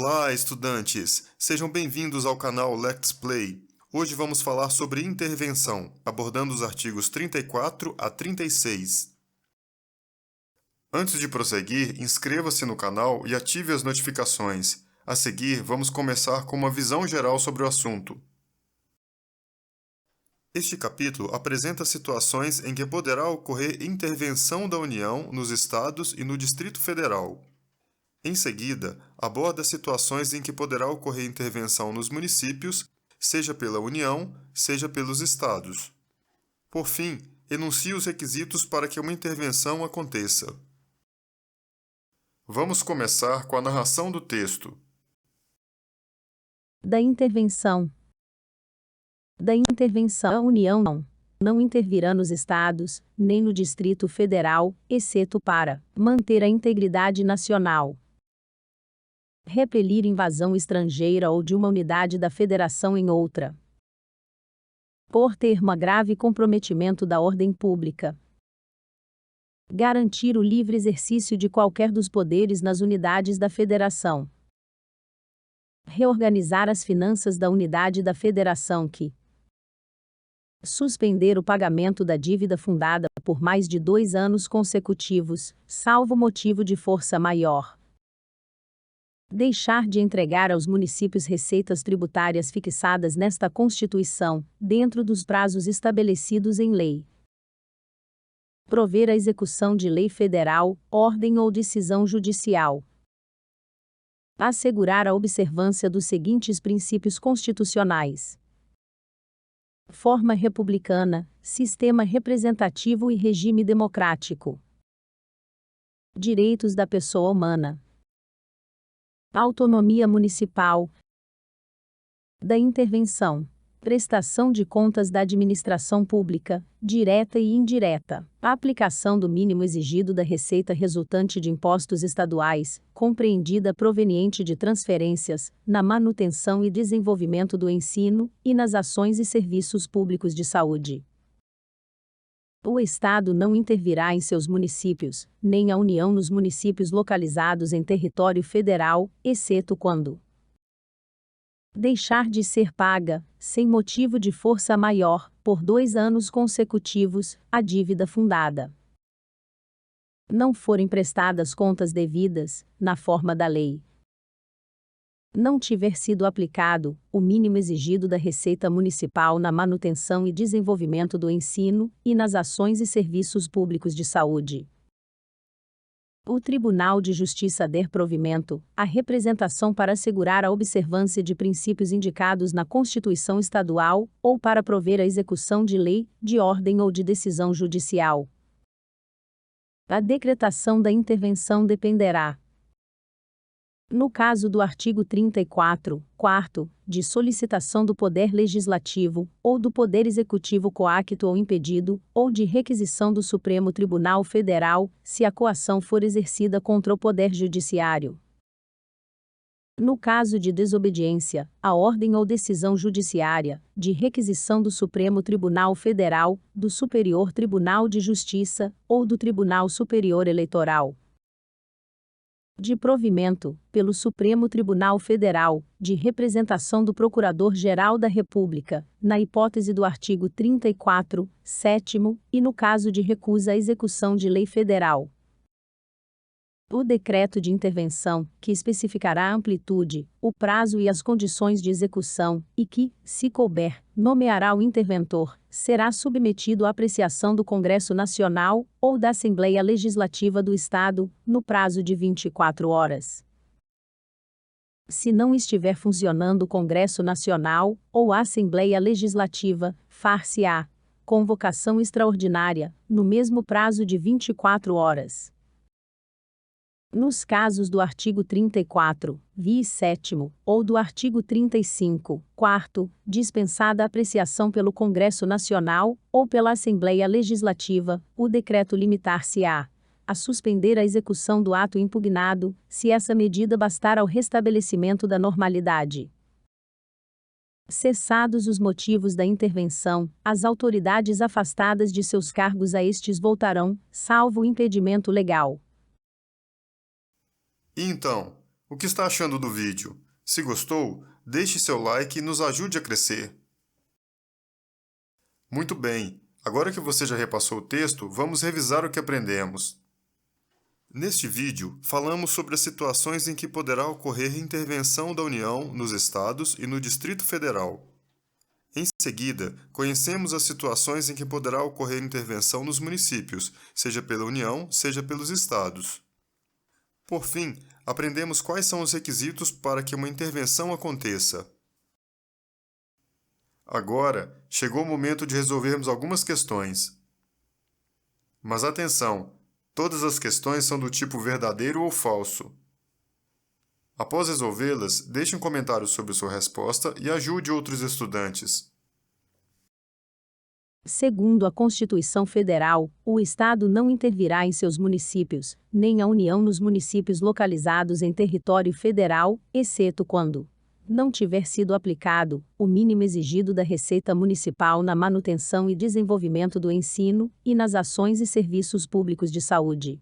Olá, estudantes! Sejam bem-vindos ao canal Let's Play. Hoje vamos falar sobre intervenção, abordando os artigos 34 a 36. Antes de prosseguir, inscreva-se no canal e ative as notificações. A seguir, vamos começar com uma visão geral sobre o assunto. Este capítulo apresenta situações em que poderá ocorrer intervenção da União nos Estados e no Distrito Federal. Em seguida, aborda situações em que poderá ocorrer intervenção nos municípios, seja pela União, seja pelos Estados. Por fim, enuncia os requisitos para que uma intervenção aconteça. Vamos começar com a narração do texto. Da intervenção. A União não intervirá nos Estados, nem no Distrito Federal, exceto para manter a integridade nacional, repelir invasão estrangeira ou de uma unidade da Federação em outra, por termo a grave comprometimento da ordem pública, garantir o livre exercício de qualquer dos poderes nas unidades da Federação, reorganizar as finanças da unidade da Federação que suspender o pagamento da dívida fundada por mais de 2 anos consecutivos, salvo motivo de força maior. Deixar de entregar aos municípios receitas tributárias fixadas nesta Constituição, dentro dos prazos estabelecidos em lei. Prover a execução de lei federal, ordem ou decisão judicial. Assegurar a observância dos seguintes princípios constitucionais: forma republicana, sistema representativo e regime democrático. Direitos da pessoa humana. Autonomia municipal. Da intervenção. Prestação de contas da administração pública, direta e indireta. A aplicação do mínimo exigido da receita resultante de impostos estaduais, compreendida proveniente de transferências, na manutenção e desenvolvimento do ensino e nas ações e serviços públicos de saúde. O Estado não intervirá em seus municípios, nem a União nos municípios localizados em território federal, exceto quando deixar de ser paga, sem motivo de força maior, por 2 anos consecutivos, a dívida fundada. Não forem prestadas contas devidas, na forma da lei. Não tiver sido aplicado o mínimo exigido da Receita Municipal na manutenção e desenvolvimento do ensino e nas ações e serviços públicos de saúde. O Tribunal de Justiça der provimento à representação para assegurar a observância de princípios indicados na Constituição Estadual ou para prover a execução de lei, de ordem ou de decisão judicial. A decretação da intervenção dependerá, no caso do artigo 34, quarto, de solicitação do Poder Legislativo, ou do Poder Executivo coacto ou impedido, ou de requisição do Supremo Tribunal Federal, se a coação for exercida contra o Poder Judiciário. No caso de desobediência, à ordem ou decisão judiciária, de requisição do Supremo Tribunal Federal, do Superior Tribunal de Justiça, ou do Tribunal Superior Eleitoral. De provimento, pelo Supremo Tribunal Federal, de representação do Procurador-Geral da República, na hipótese do artigo 34, sétimo, e no caso de recusa à execução de lei federal. O decreto de intervenção, que especificará a amplitude, o prazo e as condições de execução, e que, se couber, nomeará o interventor, será submetido à apreciação do Congresso Nacional ou da Assembleia Legislativa do Estado, no prazo de 24 horas. Se não estiver funcionando o Congresso Nacional ou a Assembleia Legislativa, far-se-á convocação extraordinária, no mesmo prazo de 24 horas. Nos casos do artigo 34, vi sétimo, ou do artigo 35, quarto, dispensada a apreciação pelo Congresso Nacional ou pela Assembleia Legislativa, o decreto limitar-se-á a suspender a execução do ato impugnado, se essa medida bastar ao restabelecimento da normalidade. Cessados os motivos da intervenção, as autoridades afastadas de seus cargos a estes voltarão, salvo impedimento legal. E então, O que está achando do vídeo? Se gostou, deixe seu like e nos ajude a crescer. Muito bem, agora que você já repassou o texto, vamos revisar o que aprendemos. Neste vídeo, falamos sobre as situações em que poderá ocorrer intervenção da União nos Estados e no Distrito Federal. Em seguida, conhecemos as situações em que poderá ocorrer intervenção nos municípios, seja pela União, seja pelos Estados. Por fim, aprendemos quais são os requisitos para que uma intervenção aconteça. Agora, chegou o momento de resolvermos algumas questões. Mas atenção, todas as questões são do tipo verdadeiro ou falso. Após resolvê-las, deixe um comentário sobre sua resposta e ajude outros estudantes. Segundo a Constituição Federal, o Estado não intervirá em seus municípios, nem a União nos municípios localizados em território federal, exceto quando não tiver sido aplicado o mínimo exigido da Receita Municipal na manutenção e desenvolvimento do ensino e nas ações e serviços públicos de saúde.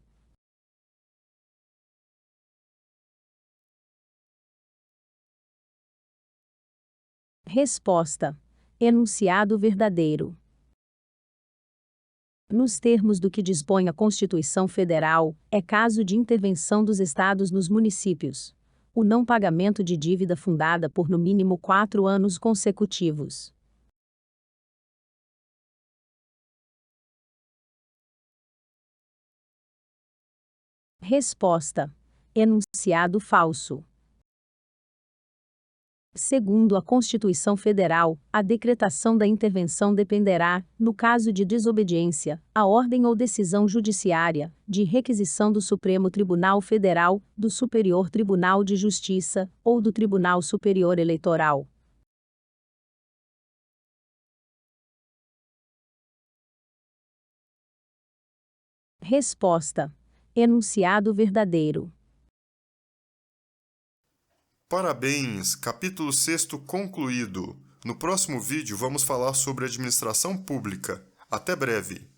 Resposta: enunciado verdadeiro. Nos termos do que dispõe a Constituição Federal, é caso de intervenção dos Estados nos municípios o não pagamento de dívida fundada por no mínimo 4 anos consecutivos. Resposta: enunciado falso. Segundo a Constituição Federal, a decretação da intervenção dependerá, no caso de desobediência, à ordem ou decisão judiciária, de requisição do Supremo Tribunal Federal, do Superior Tribunal de Justiça, ou do Tribunal Superior Eleitoral. Resposta: enunciado verdadeiro. Parabéns! Capítulo 6º concluído. No próximo vídeo vamos falar sobre administração pública. Até breve!